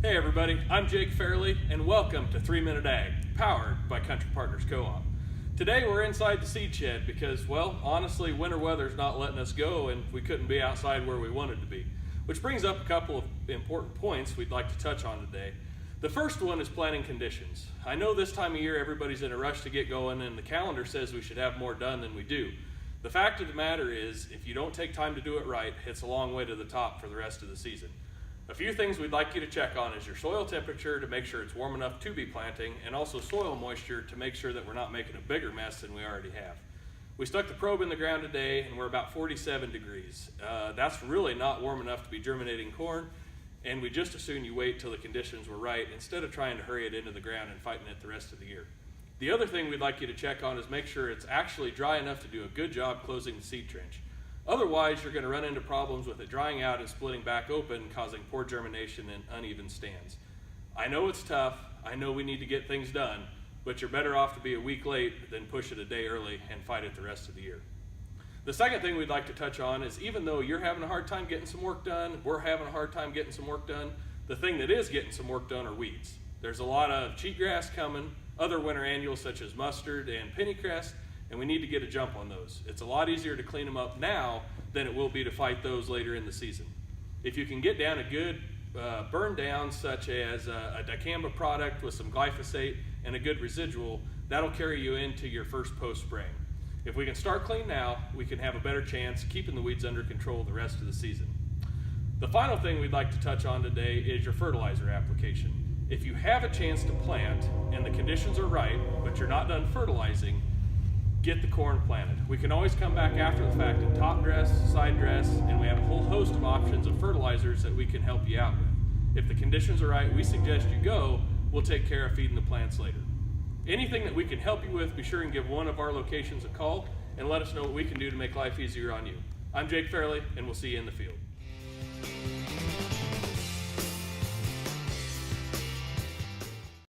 Hey everybody, I'm Jake Fairley and welcome to 3 Minute Ag, powered by Country Partners Co-op. Today we're inside the seed shed because, well, honestly, winter weather's not letting us go and we couldn't be outside where we wanted to be. Which brings up a couple of important points we'd like to touch on today. The first one is planting conditions. I know this time of year everybody's in a rush to get going and the calendar says we should have more done than we do. The fact of the matter is, if you don't take time to do it right, it's a long way to the top for the rest of the season. A few things we'd like you to check on is your soil temperature to make sure it's warm enough to be planting, and also soil moisture to make sure that we're not making a bigger mess than we already have. We stuck the probe in the ground today and we're about 47 degrees. That's really not warm enough to be germinating corn, and we just as soon you wait till the conditions were right instead of trying to hurry it into the ground and fighting it the rest of the year. The other thing we'd like you to check on is make sure it's actually dry enough to do a good job closing the seed trench. Otherwise, you're going to run into problems with it drying out and splitting back open, causing poor germination and uneven stands. I know it's tough, I know we need to get things done, but you're better off to be a week late than push it a day early and fight it the rest of the year. The second thing we'd like to touch on is, even though you're having a hard time getting some work done, we're having a hard time getting some work done, the thing that is getting some work done are weeds. There's a lot of cheatgrass coming, other winter annuals such as mustard and pennycress, and we need to get a jump on those. It's a lot easier to clean them up now than it will be to fight those later in the season. If you can get down a good burn down, such as a dicamba product with some glyphosate and a good residual, that'll carry you into your first post spraying. If we can start clean now, we can have a better chance keeping the weeds under control the rest of the season. The final thing we'd like to touch on today is your fertilizer application. If you have a chance to plant and the conditions are right, but you're not done fertilizing, get the corn planted. We can always come back after the fact and top dress, side dress, and we have a whole host of options of fertilizers that we can help you out with. If the conditions are right, we suggest you go. We'll take care of feeding the plants later. Anything that we can help you with, be sure and give one of our locations a call and let us know what we can do to make life easier on you. I'm Jake Fairley, and we'll see you in the field.